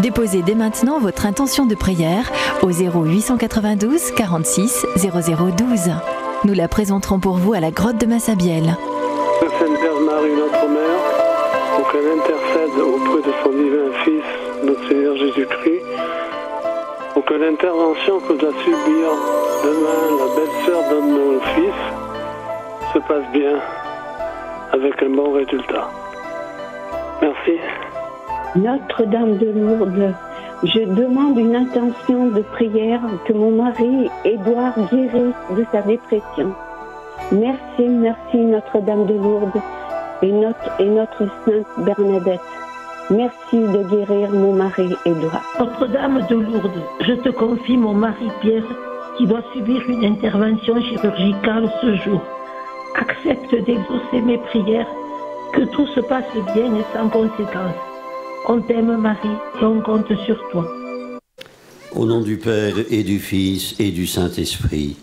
Déposez dès maintenant votre intention de prière au 0892 46 0012. Nous la présenterons pour vous à la grotte de Massabielle. Sainte Vierge Marie, notre Mère, pour qu'elle intercède auprès de son divin Fils, notre Seigneur Jésus-Christ, pour que l'intervention que doit subir demain la belle-sœur de mon fils se passe bien, avec un bon résultat. Merci. Notre-Dame de Lourdes, je demande une intention de prière que mon mari Édouard guérisse de sa dépression. Merci, merci Notre-Dame de Lourdes et notre Sainte Bernadette. Merci de guérir mon mari Édouard. Notre-Dame de Lourdes, je te confie mon mari Pierre qui doit subir une intervention chirurgicale ce jour. Accepte d'exaucer mes prières, que tout se passe bien et sans conséquence. On t'aime Marie et on compte sur toi. Au nom du Père et du Fils et du Saint-Esprit,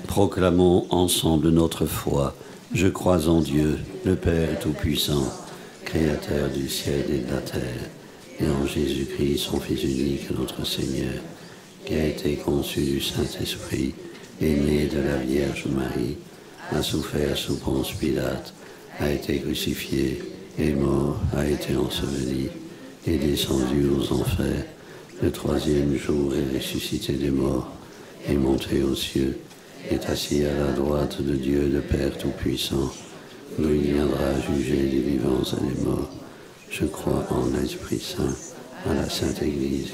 proclamons ensemble notre foi. Je crois en Dieu, le Père Tout-Puissant, Créateur du ciel et de la terre, et en Jésus-Christ, son Fils unique, notre Seigneur, qui a été conçu du Saint-Esprit, est né de la Vierge Marie, a souffert sous Ponce Pilate, a été crucifié, est mort, a été enseveli, est descendu aux enfers, le troisième jour est ressuscité des morts, est monté aux cieux, est assis à la droite de Dieu, le Père Tout-Puissant, d'où il viendra juger les vivants et les morts. Je crois en l'Esprit Saint, à la Sainte Église.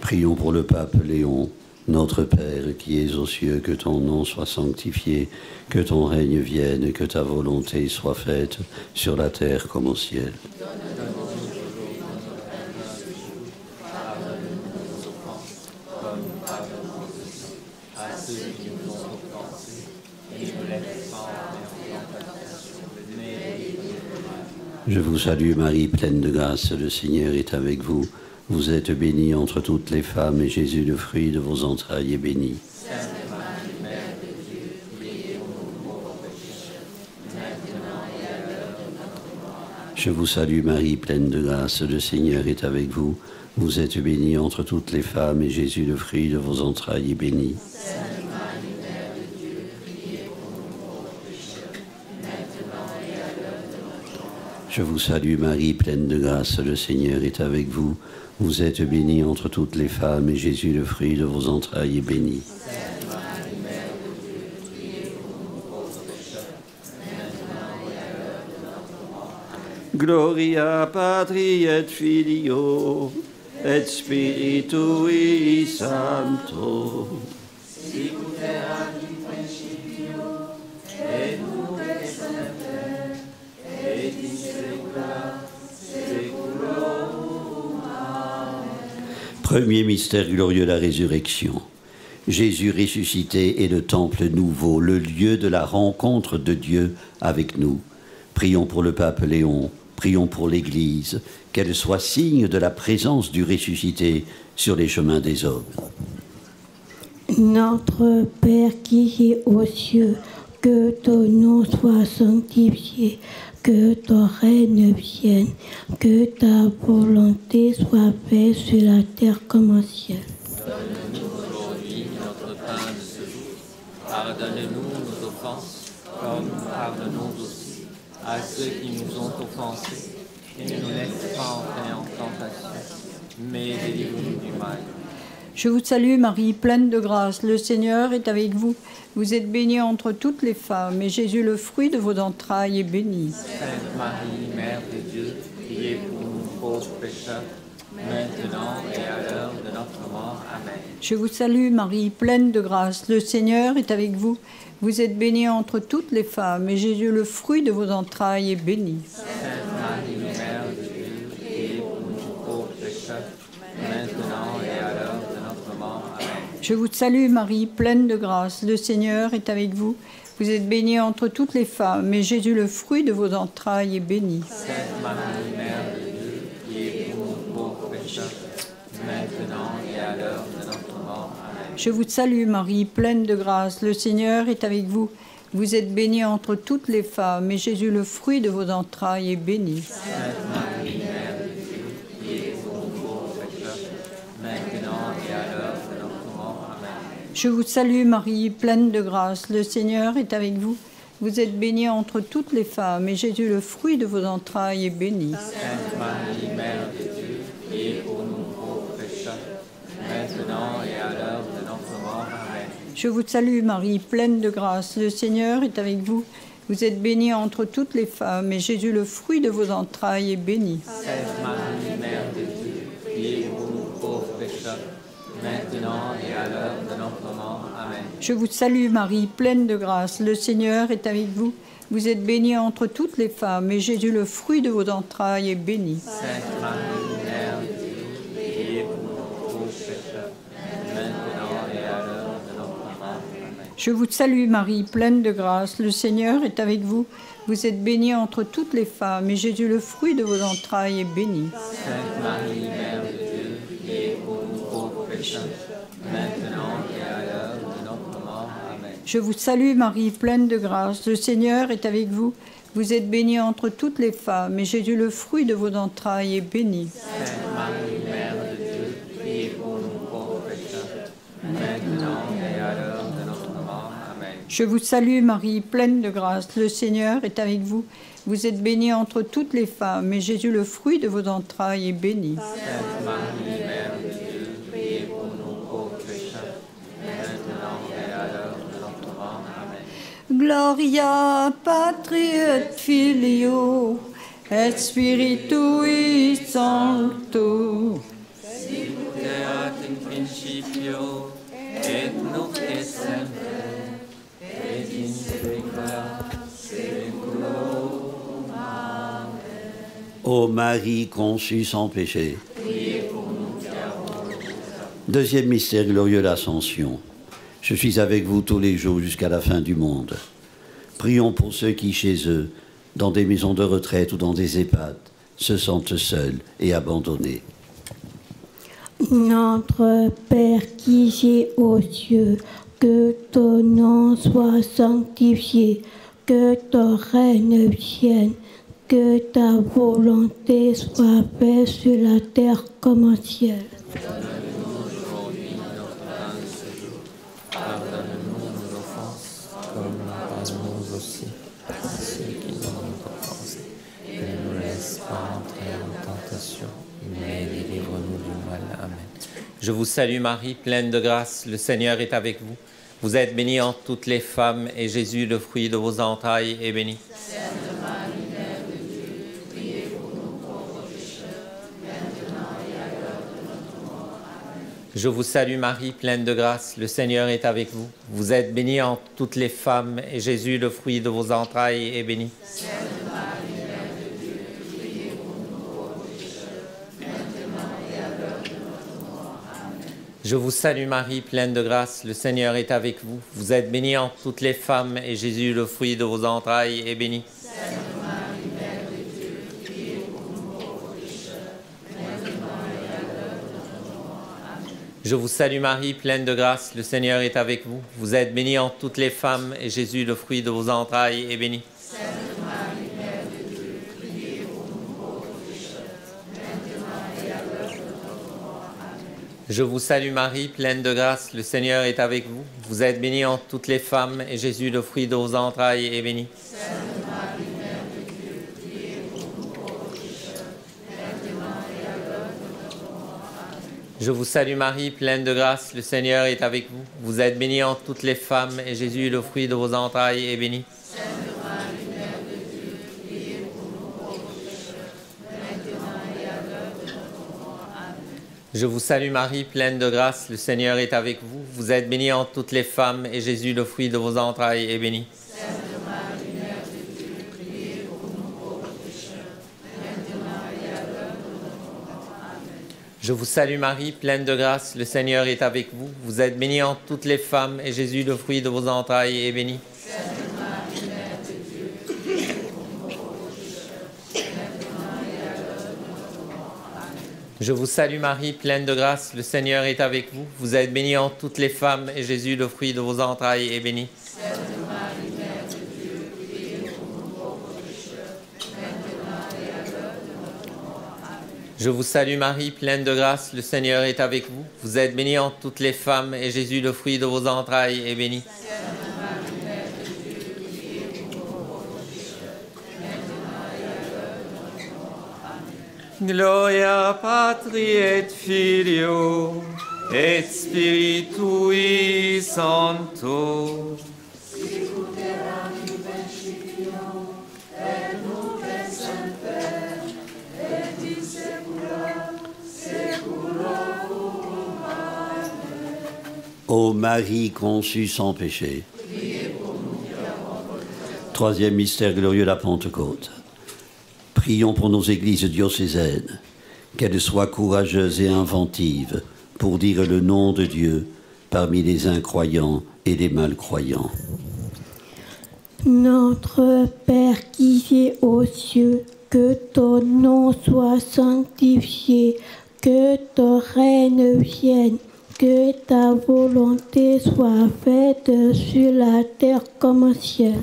Prions pour le pape Léon, notre Père qui es aux cieux, que ton nom soit sanctifié, que ton règne vienne, que ta volonté soit faite sur la terre comme au ciel. Je vous salue Marie, pleine de grâce, le Seigneur est avec vous. Vous êtes bénie entre toutes les femmes, et Jésus, le fruit de vos entrailles, est béni. Sainte Marie, Mère de Dieu, priez pour nous pauvres pécheurs, maintenant et à l'heure de notre mort. Amen. Je vous salue Marie, pleine de grâce, le Seigneur est avec vous. Vous êtes bénie entre toutes les femmes, et Jésus, le fruit de vos entrailles, est béni. Sainte Marie, Mère de Dieu, priez pour nous pauvres pécheurs, maintenant et à l'heure de notre mort. Je vous salue Marie, pleine de grâce, le Seigneur est avec vous. Vous êtes bénie entre toutes les femmes, et Jésus, le fruit de vos entrailles, est béni. Sainte Marie, Mère de Dieu, priez pour nous pauvres pécheurs, maintenant et à l'heure de notre mort. Gloria Patri et Filio, et Spiritui Sancto. Sicut erat in principio, et nunc et semper, et in saecula saeculorum. Premier mystère glorieux, la résurrection. Jésus ressuscité est le temple nouveau, le lieu de la rencontre de Dieu avec nous. Prions pour le pape Léon, prions pour l'Église, qu'elle soit signe de la présence du ressuscité sur les chemins des hommes. Notre Père qui es aux cieux, que ton nom soit sanctifié, que ton règne vienne, que ta volonté soit faite sur la terre comme au ciel. Donne-nous aujourd'hui notre pain de ce jour. Pardonne-nous nos offenses, comme nous pardonnons aussi à ceux qui nous ont offensés. Et ne nous laisse pas entrer en tentation, mais délivre-nous du mal. Je vous salue Marie, pleine de grâce, le Seigneur est avec vous. Vous êtes bénie entre toutes les femmes, et Jésus, le fruit de vos entrailles, est béni. Sainte Marie, Mère de Dieu, priez pour nous pauvres pécheurs, maintenant et à l'heure de notre mort. Amen. Je vous salue Marie, pleine de grâce, le Seigneur est avec vous. Vous êtes bénie entre toutes les femmes, et Jésus, le fruit de vos entrailles, est béni. Sainte Marie, Mère de Dieu, priez pour nous pauvres pécheurs, maintenant et à l'heure de notre mort. Amen. Je vous salue Marie, pleine de grâce, le Seigneur est avec vous. Vous êtes bénie entre toutes les femmes, et Jésus, le fruit de vos entrailles, est béni. Sainte Marie, Mère de Dieu, priez pour nous pauvres pécheurs, maintenant et à l'heure de notre mort. Amen. Je vous salue Marie, pleine de grâce, le Seigneur est avec vous. Vous êtes bénie entre toutes les femmes, et Jésus, le fruit de vos entrailles, est béni. Sainte Marie, Mère de Dieu, priez pour nous pauvres pécheurs, maintenant et à l'heure de notre mort. Amen. Je vous salue Marie, pleine de grâce, le Seigneur est avec vous. Vous êtes bénie entre toutes les femmes, et Jésus, le fruit de vos entrailles, est béni. Sainte Marie, Mère de Dieu, priez pour nous pauvres pécheurs, maintenant et à l'heure de notre mort. Amen. Je vous salue Marie, pleine de grâce, le Seigneur est avec vous. Vous êtes bénie entre toutes les femmes, et Jésus, le fruit de vos entrailles, est béni. Sainte Marie, Mère de Dieu, priez pour nous pauvres pécheurs, maintenant et à l'heure de notre mort. Amen. Je vous salue Marie, pleine de grâce, le Seigneur est avec vous. Vous êtes bénie entre toutes les femmes, et Jésus, le fruit de vos entrailles, est béni. Sainte Marie, Mère de Dieu, priez pour nous pauvres pécheurs, maintenant et à l'heure de notre mort. Amen. Je vous salue Marie, pleine de grâce, le Seigneur est avec vous. Vous êtes bénie entre toutes les femmes, et Jésus, le fruit de vos entrailles, est béni. Sainte Marie, Mère de Dieu, priez pour nous pauvres pécheurs, maintenant et à l'heure de notre mort. Amen. Je vous salue Marie, pleine de grâce, le Seigneur est avec vous. Vous êtes bénie entre toutes les femmes, et Jésus, le fruit de vos entrailles, est béni. Sainte Marie, Mère de Dieu, priez pour nous pauvres pécheurs, maintenant et à l'heure de notre mort. Amen. Je vous salue Marie, pleine de grâce, le Seigneur est avec vous. Vous êtes bénie entre toutes les femmes, et Jésus, le fruit de vos entrailles, est béni. Sainte Marie, Mère de Dieu, priez pour nous pauvres pécheurs, maintenant et à l'heure de notre mort. Amen. Gloria Patri et Filio et Spiritui Sancto. Sicut erat in principio, et nunc et semper, et in saecula saeculorum. Amen. Ô Marie conçue sans péché. Priez pour nous qui avons le Deuxième mystère glorieux, l'Ascension. Je suis avec vous tous les jours jusqu'à la fin du monde. Prions pour ceux qui, chez eux, dans des maisons de retraite ou dans des EHPAD, se sentent seuls et abandonnés. Notre Père qui es aux cieux, que ton nom soit sanctifié, que ton règne vienne, que ta volonté soit faite sur la terre comme au ciel. Donne-nous aujourd'hui notre pain de ce jour. Pardonne-nous nos offenses, comme nous pardonnons aussi à ceux qui nous ont offensés. Et ne nous laisse pas entrer en tentation, mais délivre-nous du mal. Amen. Je vous salue Marie, pleine de grâce, le Seigneur est avec vous. Vous êtes bénie entre toutes les femmes, et Jésus, le fruit de vos entrailles, est béni. Sainte Marie, Mère de Dieu, priez pour nous pauvres pécheurs, maintenant et à l'heure de notre mort. Amen. Je vous salue Marie, pleine de grâce, le Seigneur est avec vous. Vous êtes bénie entre toutes les femmes, et Jésus, le fruit de vos entrailles, est béni. Sainte Marie, Mère de Dieu, priez pour nous pauvres pécheurs, maintenant et à l'heure de notre mort. Amen. Je vous salue Marie, pleine de grâce, le Seigneur est avec vous. Vous êtes bénie entre toutes les femmes, et Jésus, le fruit de vos entrailles, est béni. Sainte Marie, Mère de Dieu, priez pour nous pauvres pécheurs, maintenant et à l'heure de notre mort. Amen. Je vous salue Marie, pleine de grâce, le Seigneur est avec vous. Vous êtes bénie entre toutes les femmes, et Jésus, le fruit de vos entrailles, est béni. Sainte Marie, Mère de Dieu, priez pour nous pauvres pécheurs, maintenant et à l'heure de notre mort. Amen. Je vous salue Marie, pleine de grâce, le Seigneur est avec vous. Vous êtes bénie entre toutes les femmes, et Jésus, le fruit de vos entrailles, est béni. Sainte Marie, Mère de Dieu, priez pour nous pauvres pécheurs, maintenant et à l'heure de notre mort. Amen. Je vous salue Marie, pleine de grâce, le Seigneur est avec vous. Vous êtes bénie entre toutes les femmes, et Jésus, le fruit de vos entrailles, est béni. Sainte Marie, Mère de Dieu, priez pour nous pauvres pécheurs, maintenant et à l'heure de notre mort. Amen. Je vous salue Marie, pleine de grâce, le Seigneur est avec vous. Vous êtes bénie entre toutes les femmes, et Jésus, le fruit de vos entrailles, est béni. Sainte Marie, Mère de Dieu, priez pour nous pauvres pécheurs, maintenant et à l'heure de notre mort. Amen. Je vous salue Marie, pleine de grâce, le Seigneur est avec vous. Vous êtes bénie entre toutes les femmes, et Jésus, le fruit de vos entrailles, est béni. Sainte Marie, Mère de Dieu, priez pour nous pauvres pécheurs, maintenant et à l'heure de notre mort. Amen. Je vous salue Marie, pleine de grâce, le Seigneur est avec vous. Vous êtes bénie entre toutes les femmes, et Jésus, le fruit de vos entrailles, est béni. Sainte Marie, Mère de Dieu, priez pour nous pauvres pécheurs, maintenant et à l'heure de notre mort. Amen. Je vous salue Marie, pleine de grâce, le Seigneur est avec vous. Vous êtes bénie entre toutes les femmes, et Jésus, le fruit de vos entrailles, est béni. Sainte Marie, Mère de Dieu, priez pour nous pauvres pécheurs, maintenant et à l'heure de notre mort. Amen. Gloria Patri et Filio et Spiritui Sancto. Ô Marie conçue sans péché. Troisième mystère glorieux, la Pentecôte. Prions pour nos églises diocésaines, qu'elles soient courageuses et inventives pour dire le nom de Dieu parmi les incroyants et les malcroyants. Notre Père qui es aux cieux, que ton nom soit sanctifié, que ton règne vienne, que ta volonté soit faite sur la terre comme au ciel.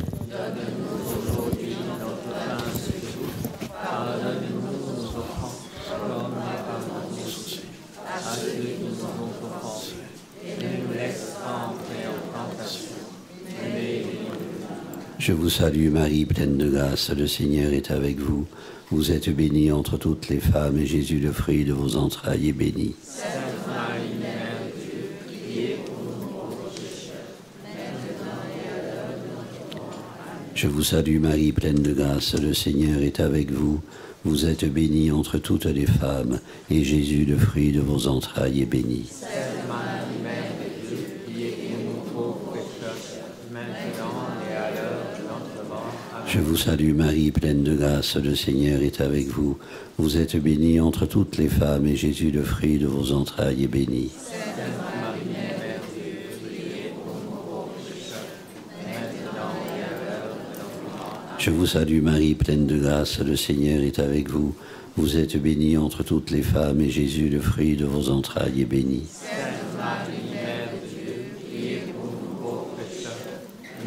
Je vous salue Marie, pleine de grâce, le Seigneur est avec vous. Vous êtes bénie entre toutes les femmes, et Jésus, le fruit de vos entrailles, est béni. Sainte Marie, Mère de Dieu, priez pour nous pauvres pécheurs, maintenant et à l'heure de notre mort. Amen. Je vous salue Marie, pleine de grâce, le Seigneur est avec vous. Vous êtes bénie entre toutes les femmes, et Jésus, le fruit de vos entrailles, est béni. Sainte Marie, Mère de Dieu, priez pour nous pauvres pécheurs, maintenant et à l'heure de notre mort. Amen. Je vous salue Marie, pleine de grâce, le Seigneur est avec vous. Vous êtes bénie entre toutes les femmes, et Jésus, le fruit de vos entrailles, est béni. Sainte Marie, Mère de Dieu, priez pour nous pauvres pécheurs, maintenant et à l'heure de notre mort. Amen. Je vous salue Marie, pleine de grâce, le Seigneur est avec vous. Vous êtes bénie entre toutes les femmes, et Jésus, le fruit de vos entrailles, est béni. Sainte Marie, Mère de Dieu, priez pour nous pauvres pécheurs,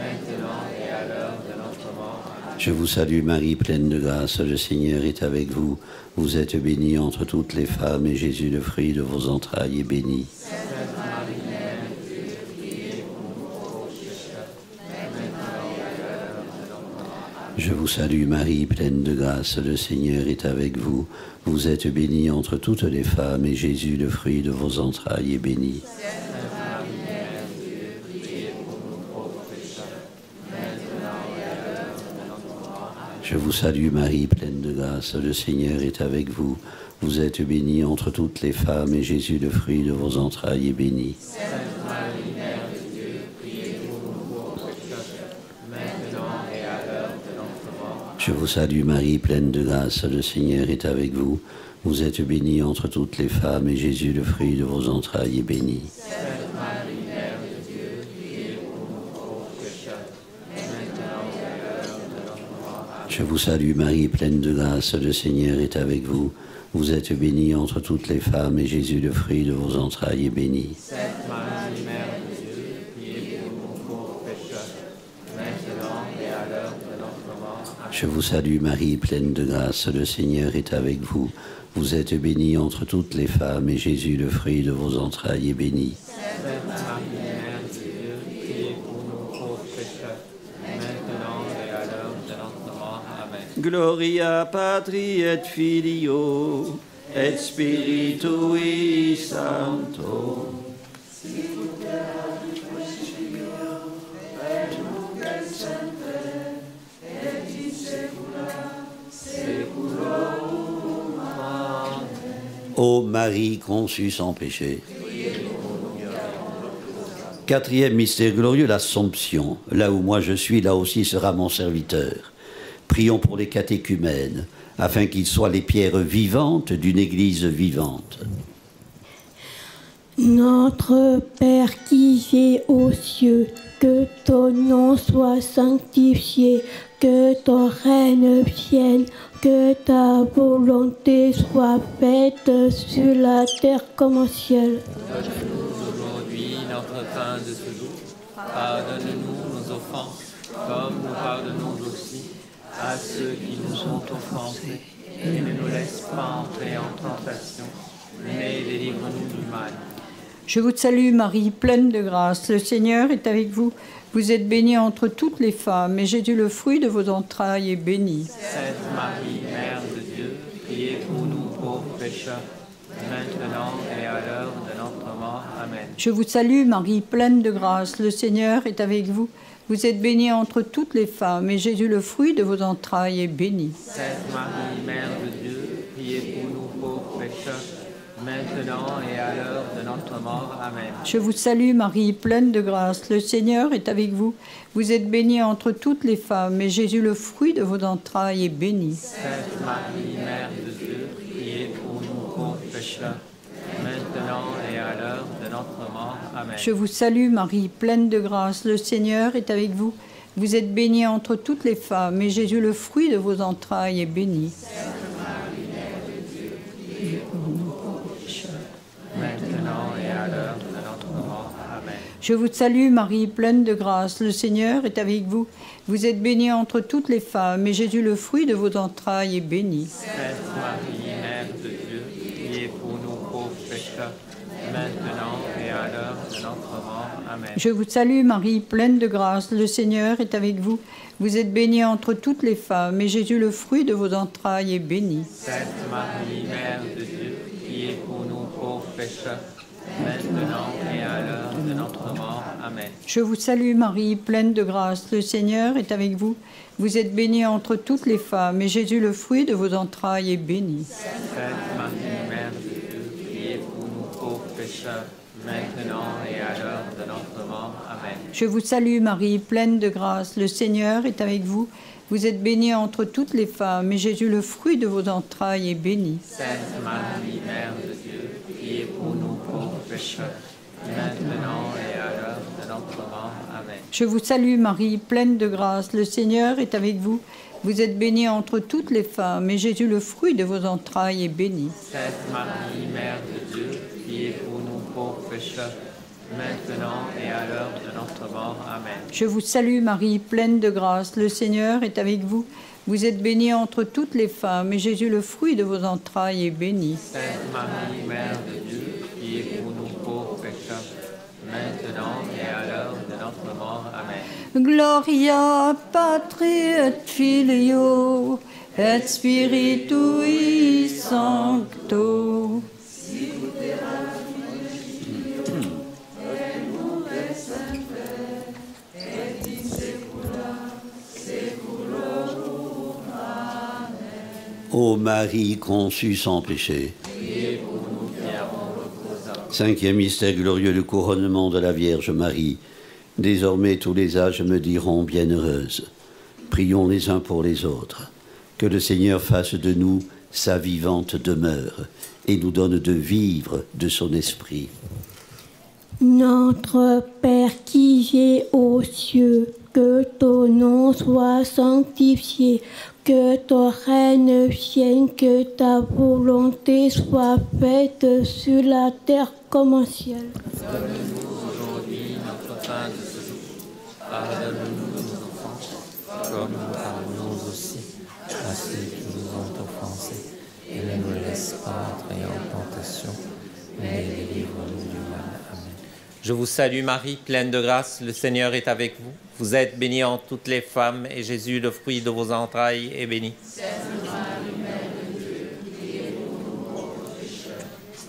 maintenant et à l'heure de notre mort. Amen. Je vous salue Marie, pleine de grâce, le Seigneur est avec vous. Vous êtes bénie entre toutes les femmes, et Jésus, le fruit de vos entrailles, est béni. Sainte Marie, Mère de Dieu, priez pour nous pauvres pécheurs, maintenant et à l'heure de notre mort. Amen. Je vous salue Marie, pleine de grâce, le Seigneur est avec vous. Vous êtes bénie entre toutes les femmes, et Jésus, le fruit de vos entrailles, est béni. Sainte Marie, Mère de Dieu, priez pour nous pauvres pécheurs, maintenant et à l'heure de notre mort. Amen. Je vous salue Marie, pleine de grâce, le Seigneur est avec vous. Vous êtes bénie entre toutes les femmes, et Jésus, le fruit de vos entrailles, est béni. Sainte Marie, Mère de Dieu, priez pour nous pauvres pécheurs, maintenant et à l'heure de notre mort. Je vous salue Marie, pleine de grâce, le Seigneur est avec vous. Vous êtes bénie entre toutes les femmes, et Jésus, le fruit de vos entrailles, est béni. Sainte Marie, Mère de Dieu, priez pour nous pauvres pécheurs, maintenant et à l'heure de notre mort. Amen. Je vous salue Marie, pleine de grâce, le Seigneur est avec vous. Vous êtes bénie entre toutes les femmes, et Jésus, le fruit de vos entrailles, est béni. Sainte Marie, Mère de Dieu, priez pour nous pauvres pécheurs, maintenant et à l'heure de notre mort. Amen. Je vous salue Marie, pleine de grâce, le Seigneur est avec vous. Vous êtes bénie entre toutes les femmes, et Jésus, le fruit de vos entrailles, est béni. Sainte Marie, Mère de Dieu, priez pour nous pauvres pécheurs, maintenant et à l'heure de notre mort. Amen. Gloria Patri et Filio et Spiritui Sancto. Ô Marie conçue sans péché. Quatrième mystère glorieux, l'Assomption. Là où moi je suis, là aussi sera mon serviteur. Prions pour les catéchumènes, afin qu'ils soient les pierres vivantes d'une Église vivante. Notre Père qui es aux cieux, que ton nom soit sanctifié, que ton règne vienne, que ta volonté soit faite sur la terre comme au ciel. Donne-nous aujourd'hui notre pain de ce jour. Pardonne-nous nos offenses, comme nous pardonnons aussi à ceux qui nous ont offensés. Et ne nous laisse pas entrer en tentation, mais délivre-nous du mal. Je vous salue Marie, pleine de grâce, le Seigneur est avec vous. Vous êtes bénie entre toutes les femmes, et Jésus, le fruit de vos entrailles, est béni. Sainte Marie, Mère de Dieu, priez pour nous pauvres pécheurs, maintenant et à l'heure de notre mort. Amen. Je vous salue Marie, pleine de grâce, le Seigneur est avec vous. Vous êtes bénie entre toutes les femmes, et Jésus, le fruit de vos entrailles, est béni. Sainte Marie, Mère de Dieu, priez pour nous pauvres pécheurs, maintenant et à l'heure de notre mort. Amen. Je vous salue Marie, pleine de grâce, le Seigneur est avec vous. Vous êtes bénie entre toutes les femmes, et Jésus, le fruit de vos entrailles, est béni. Sainte Marie, Mère de Dieu, priez pour nous pauvres pécheurs, maintenant et à l'heure de notre mort. Amen. Je vous salue Marie, pleine de grâce, le Seigneur est avec vous. Vous êtes bénie entre toutes les femmes, et Jésus, le fruit de vos entrailles, est béni. Maintenant et à l'heure de notre mort. Amen. Je vous salue Marie, pleine de grâce, le Seigneur est avec vous. Vous êtes bénie entre toutes les femmes, et Jésus, le fruit de vos entrailles, est béni. Sainte Marie, Mère de Dieu, priez pour nous pauvres pécheurs, maintenant et à l'heure de notre mort. Amen. Je vous salue Marie, pleine de grâce, le Seigneur est avec vous. Vous êtes bénie entre toutes les femmes, et Jésus, le fruit de vos entrailles, est béni. Sainte Marie, Mère de Dieu, priez pour nous pauvres pécheurs, maintenant et à l'heure de notre mort. Amen. Je vous salue Marie, pleine de grâce, le Seigneur est avec vous. Vous êtes bénie entre toutes les femmes, et Jésus, le fruit de vos entrailles, est béni. Sainte Marie, Mère de Dieu, priez pour nous pauvres pécheurs, maintenant et à l'heure de notre mort. Amen. Je vous salue Marie, pleine de grâce, le Seigneur est avec vous. Vous êtes bénie entre toutes les femmes, et Jésus, le fruit de vos entrailles, est béni. Sainte Marie, Mère de Dieu, priez pour nous pauvres pécheurs, maintenant et à l'heure de notre mort. Amen. Je vous salue Marie, pleine de grâce, le Seigneur est avec vous. Vous êtes bénie entre toutes les femmes, et Jésus, le fruit de vos entrailles, est béni. Sainte Marie, Mère de Dieu, priez pour nous pauvres pécheurs, maintenant et à l'heure de notre mort. Amen. Je vous salue Marie, pleine de grâce, le Seigneur est avec vous. Vous êtes bénie entre toutes les femmes, et Jésus, le fruit de vos entrailles, est béni. Sainte Marie, Mère de Dieu, priez pour nous pauvres pécheurs, maintenant et à l'heure de notre mort. Amen. Gloria Patri et Filio et Spiritui Sancto. Ô Marie conçue sans péché. Priez pour nous qui avons recours à vous. Cinquième mystère glorieux, le couronnement de la Vierge Marie. Désormais tous les âges me diront bienheureuse. Prions les uns pour les autres. Que le Seigneur fasse de nous sa vivante demeure et nous donne de vivre de son esprit. Notre Père qui es aux cieux, que ton nom soit sanctifié, que ton règne vienne, que ta volonté soit faite sur la terre comme au ciel. Donne-nous aujourd'hui notre pain de ce jour. Pardonne-nous nos offenses, comme nous pardonnons aussi à ceux qui nous ont offensés. Et ne nous laisse pas entrer en tentation, mais délivre-nous du mal. Amen. Je vous salue Marie, pleine de grâce, le Seigneur est avec vous. Vous êtes bénie entre toutes les femmes, et Jésus, le fruit de vos entrailles, est béni. Sainte Marie, Mère de Dieu, priez pour nous pauvres pécheurs,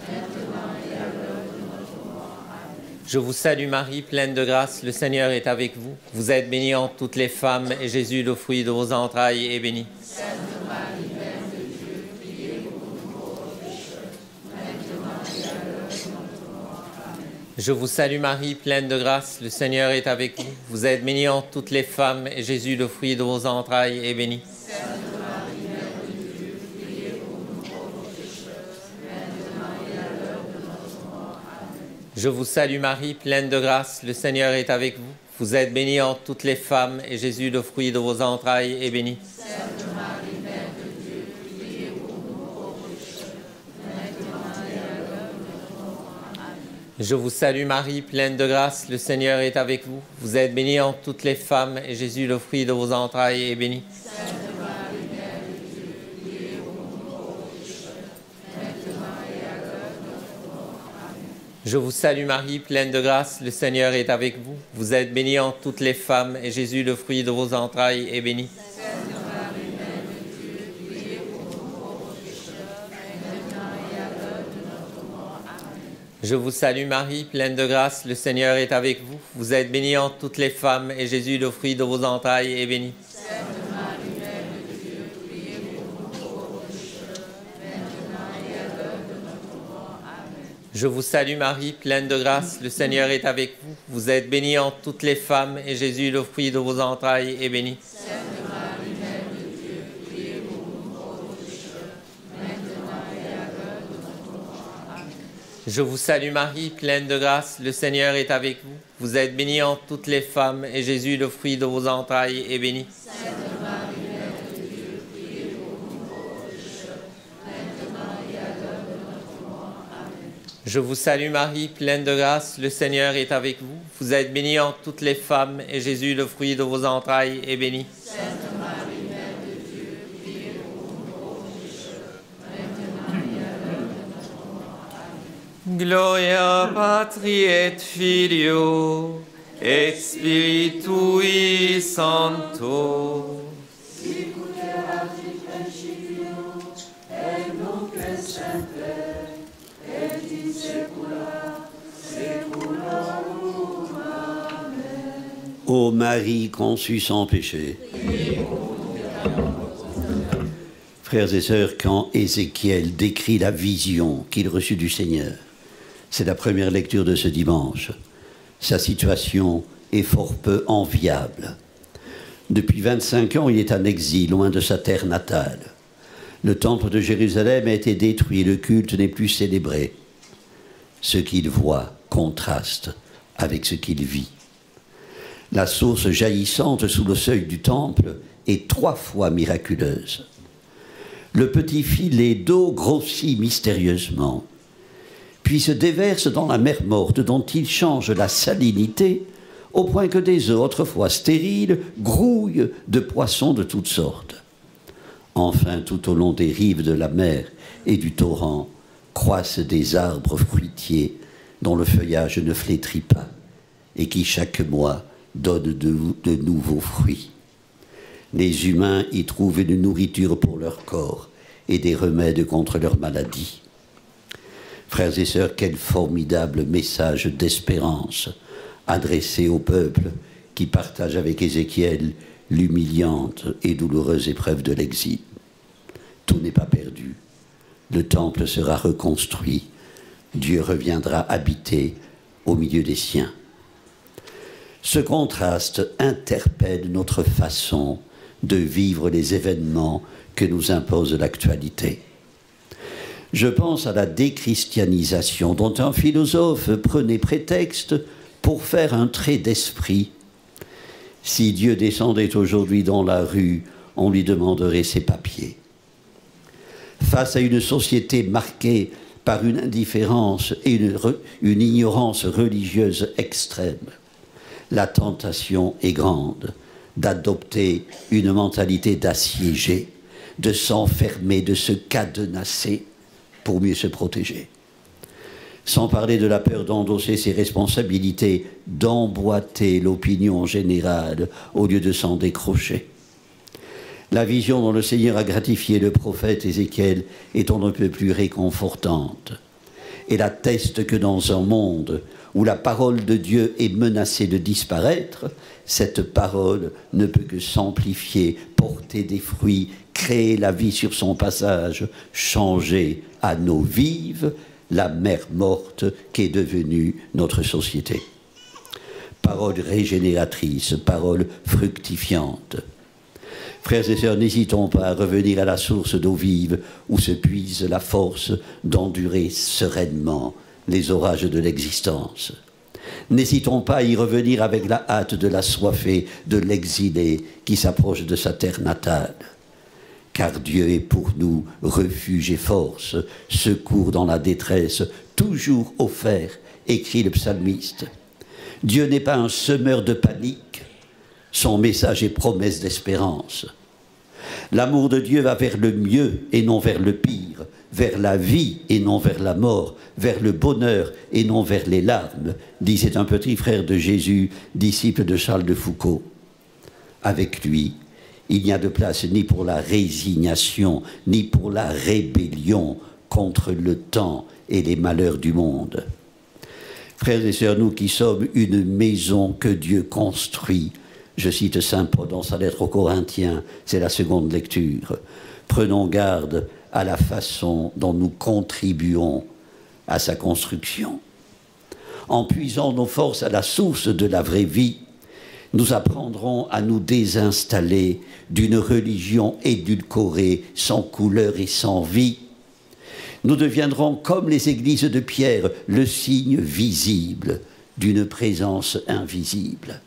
maintenant et à l'heure de notre mort. Amen. Je vous salue Marie, pleine de grâce, le Seigneur est avec vous. Vous êtes bénie entre toutes les femmes, et Jésus, le fruit de vos entrailles, est béni. Sainte Marie, Mère de Dieu, priez pour nous pauvres pécheurs, maintenant et à l'heure de notre mort. Amen. Je vous salue Marie, pleine de grâce, le Seigneur est avec vous. Vous êtes bénie entre toutes les femmes, et Jésus, le fruit de vos entrailles, est béni. Sainte Marie, Mère de Dieu, priez pour nous pauvres pécheurs, maintenant et à l'heure de notre mort. Amen. Je vous salue Marie, pleine de grâce, le Seigneur est avec vous. Vous êtes bénie entre toutes les femmes, et Jésus, le fruit de vos entrailles, est béni. Sainte Marie, Mère de Dieu, priez pour nous pauvres pécheurs, maintenant et à l'heure de notre mort. Amen. Je vous salue Marie, pleine de grâce, le Seigneur est avec vous. Vous êtes bénie entre toutes les femmes, et Jésus, le fruit de vos entrailles, est béni. Sainte Marie, Mère de Dieu, priez pour nous pauvres pécheurs, maintenant et à l'heure de notre mort. Amen. Je vous salue Marie, pleine de grâce, le Seigneur est avec vous. Vous êtes bénie entre toutes les femmes, et Jésus, le fruit de vos entrailles, est béni. Sainte Marie, Mère de Dieu, priez pour nous pauvres pécheurs, maintenant et à l'heure de notre mort. Amen. Je vous salue Marie, pleine de grâce, le Seigneur est avec vous. Vous êtes bénie entre toutes les femmes, et Jésus, le fruit de vos entrailles, est béni. Sainte Marie, Mère de Dieu, priez pour nous pauvres pécheurs, maintenant et à l'heure de notre mort. Amen. Je vous salue Marie, pleine de grâce, le Seigneur est avec vous. Vous êtes bénie entre toutes les femmes, et Jésus, le fruit de vos entrailles, est béni. Sainte Marie, Mère de Dieu, priez pour nous pauvres pécheurs, maintenant et à l'heure de notre mort. Amen. Je vous salue Marie, pleine de grâce, le Seigneur est avec vous. Vous êtes bénie entre toutes les femmes, et Jésus, le fruit de vos entrailles, est béni. Sainte Marie, Mère de Dieu, priez pour nous pauvres pécheurs, maintenant et à l'heure de notre mort. Amen. Je vous salue Marie, pleine de grâce, le Seigneur est avec vous. Vous êtes bénie entre toutes les femmes, et Jésus, le fruit de vos entrailles, est béni. Sainte Marie, Mère de Dieu, priez pour nous pauvres pécheurs, maintenant et à l'heure de notre mort. Amen. Gloria Patri et Filio, et Spiritui Sancto. Ô Marie conçue sans péché. Frères et sœurs, quand Ézéchiel décrit la vision qu'il reçut du Seigneur, c'est la première lecture de ce dimanche. Sa situation est fort peu enviable. Depuis 25 ans, il est en exil, loin de sa terre natale. Le temple de Jérusalem a été détruit, le culte n'est plus célébré. Ce qu'il voit contraste avec ce qu'il vit. La source jaillissante sous le seuil du temple est 3 fois miraculeuse. Le petit filet d'eau grossit mystérieusement, puis se déverse dans la mer morte dont il change la salinité au point que des eaux autrefois stériles grouillent de poissons de toutes sortes. Enfin, tout au long des rives de la mer et du torrent croissent des arbres fruitiers dont le feuillage ne flétrit pas et qui chaque mois donnent de nouveaux fruits. Les humains y trouvent une nourriture pour leur corps et des remèdes contre leurs maladies. Frères et sœurs, quel formidable message d'espérance adressé au peuple qui partage avec Ézéchiel l'humiliante et douloureuse épreuve de l'exil. Tout n'est pas perdu. Le temple sera reconstruit. Dieu reviendra habiter au milieu des siens. Ce contraste interpelle notre façon de vivre les événements que nous impose l'actualité. Je pense à la déchristianisation dont un philosophe prenait prétexte pour faire un trait d'esprit. Si Dieu descendait aujourd'hui dans la rue, on lui demanderait ses papiers. Face à une société marquée par une indifférence et une ignorance religieuse extrême, la tentation est grande d'adopter une mentalité d'assiégé, de s'enfermer, de se cadenasser pour mieux se protéger. Sans parler de la peur d'endosser ses responsabilités, d'emboîter l'opinion générale au lieu de s'en décrocher. La vision dont le Seigneur a gratifié le prophète Ézéchiel est on ne peut plus réconfortante. Elle atteste que dans un monde où la parole de Dieu est menacée de disparaître, cette parole ne peut que s'amplifier, porter des fruits, créer la vie sur son passage, changer à nos vives la mer morte qu'est devenue notre société. Parole régénératrice, parole fructifiante. Frères et sœurs, n'hésitons pas à revenir à la source d'eau vive où se puise la force d'endurer sereinement les orages de l'existence. N'hésitons pas à y revenir avec la hâte de l'assoiffé, de l'exilé qui s'approche de sa terre natale. Car Dieu est pour nous refuge et force, secours dans la détresse, toujours offert, écrit le psalmiste. Dieu n'est pas un semeur de panique, son message est promesse d'espérance. L'amour de Dieu va vers le mieux et non vers le pire, vers la vie et non vers la mort, vers le bonheur et non vers les larmes, disait un petit frère de Jésus, disciple de Charles de Foucault. Avec lui, il n'y a de place ni pour la résignation, ni pour la rébellion contre le temps et les malheurs du monde. Frères et sœurs, nous qui sommes une maison que Dieu construit, je cite saint Paul dans sa lettre aux Corinthiens, c'est la seconde lecture, prenons garde à la façon dont nous contribuons à sa construction. En puisant nos forces à la source de la vraie vie, nous apprendrons à nous désinstaller d'une religion édulcorée, sans couleur et sans vie. Nous deviendrons comme les églises de Pierre, le signe visible d'une présence invisible.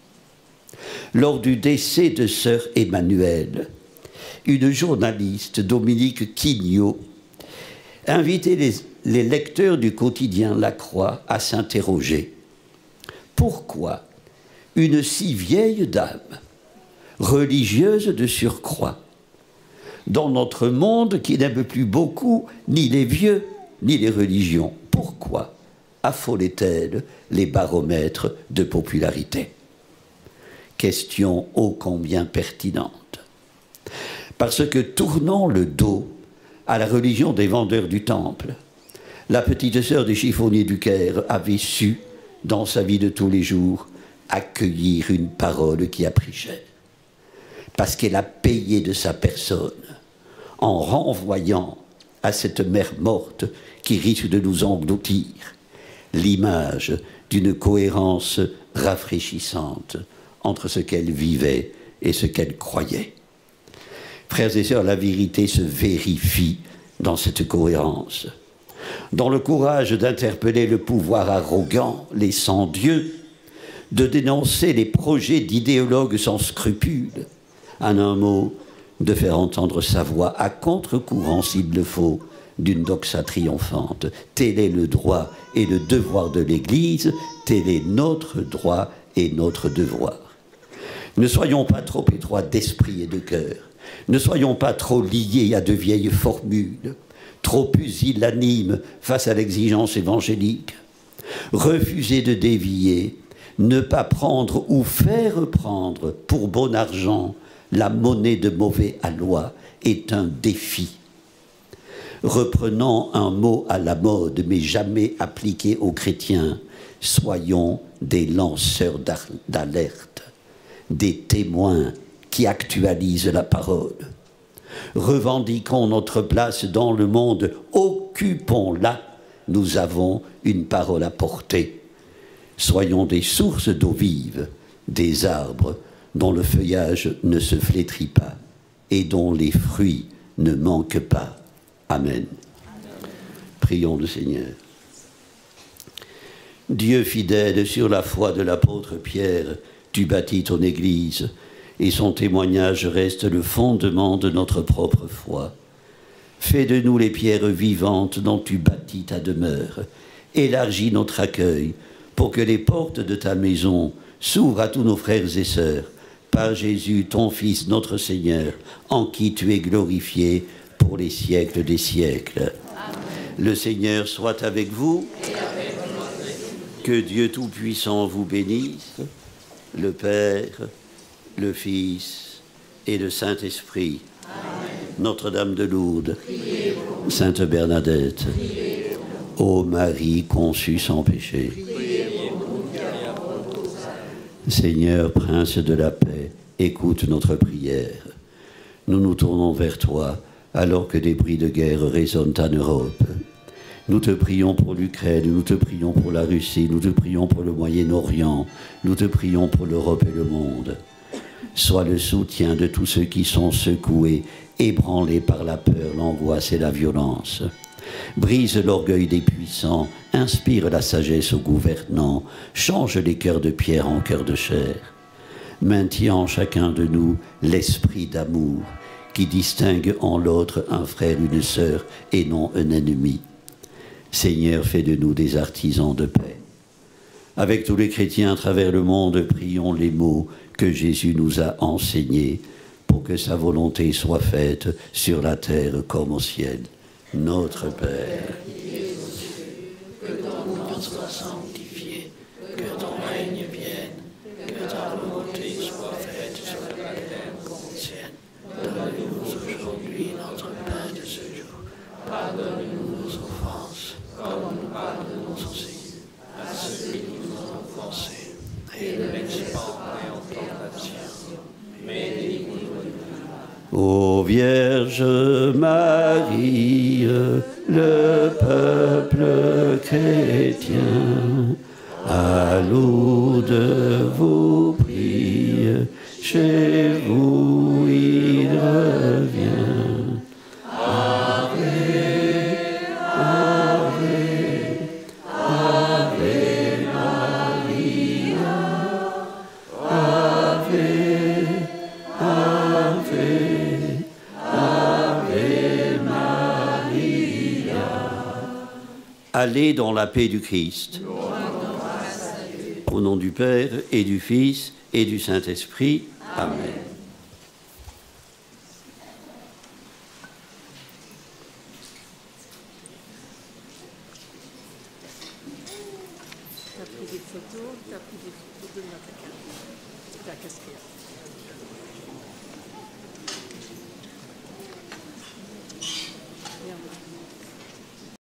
Lors du décès de sœur Emmanuelle, une journaliste, Dominique Quignot, invitait les lecteurs du quotidien La Croix à s'interroger. Pourquoi une si vieille dame, religieuse de surcroît, dans notre monde qui n'aime plus beaucoup ni les vieux ni les religions, pourquoi affolait-elle les baromètres de popularité? Question ô combien pertinente. Parce que tournant le dos à la religion des vendeurs du temple, la petite sœur des chiffonniers du Caire avait su, dans sa vie de tous les jours, accueillir une parole qui a pris cher. Parce qu'elle a payé de sa personne, en renvoyant à cette mer morte qui risque de nous engloutir l'image d'une cohérence rafraîchissante entre ce qu'elle vivait et ce qu'elle croyait. Frères et sœurs, la vérité se vérifie dans cette cohérence. Dans le courage d'interpeller le pouvoir arrogant, les sans-dieux, de dénoncer les projets d'idéologues sans scrupules, en un mot, de faire entendre sa voix à contre-courant, s'il le faut, d'une doxa triomphante. Tel est le droit et le devoir de l'Église, tel est notre droit et notre devoir. Ne soyons pas trop étroits d'esprit et de cœur. Ne soyons pas trop liés à de vieilles formules, trop pusillanimes face à l'exigence évangélique. Refuser de dévier, ne pas prendre ou faire prendre pour bon argent la monnaie de mauvais aloi est un défi. Reprenant un mot à la mode, mais jamais appliqué aux chrétiens, soyons des lanceurs d'alerte, des témoins qui actualisent la parole. Revendiquons notre place dans le monde, occupons-la, nous avons une parole à porter. Soyons des sources d'eau vive, des arbres dont le feuillage ne se flétrit pas et dont les fruits ne manquent pas. Amen. Prions le Seigneur. Dieu fidèle, sur la foi de l'apôtre Pierre, tu bâtis ton Église, et son témoignage reste le fondement de notre propre foi. Fais de nous les pierres vivantes dont tu bâtis ta demeure. Élargis notre accueil pour que les portes de ta maison s'ouvrent à tous nos frères et sœurs. Par Jésus, ton Fils, notre Seigneur, en qui tu es glorifié pour les siècles des siècles. Amen. Le Seigneur soit avec vous. Et avec votre esprit. Que Dieu Tout-Puissant vous bénisse, le Père, le Fils et le Saint-Esprit. Notre-Dame de Lourdes, Sainte Bernadette, ô Marie conçue sans péché. Seigneur, Prince de la paix, écoute notre prière. Nous nous tournons vers toi alors que des bruits de guerre résonnent en Europe. Nous te prions pour l'Ukraine, nous te prions pour la Russie, nous te prions pour le Moyen-Orient, nous te prions pour l'Europe et le monde. Sois le soutien de tous ceux qui sont secoués, ébranlés par la peur, l'angoisse et la violence. Brise l'orgueil des puissants, inspire la sagesse aux gouvernants, change les cœurs de pierre en cœurs de chair. Maintiens en chacun de nous l'esprit d'amour qui distingue en l'autre un frère, une sœur et non un ennemi. Seigneur, fais de nous des artisans de paix. Avec tous les chrétiens à travers le monde, prions les mots que Jésus nous a enseignés pour que sa volonté soit faite sur la terre comme au ciel. Notre Père, qui es aux cieux, que ton nom soit sanctifié, que ton règne vienne, que ta volonté soit faite sur la terre comme au ciel. Donne-nous aujourd'hui notre pain de ce jour. Pardonne-nous nos offenses, comme nous pardonnons aussi à ceux qui nous ont offensés. Et ne laisse pas en tentation, mais délivre-nous du mal. Ô Vierge Marie, le peuple chrétien, à Lourdes vous prie, chez vous il revient. Ave, Ave, Ave Maria, Ave, Ave, Ave Maria. Allez dans la paix du Christ. Au nom du Père et du Fils et du Saint-Esprit. Amen.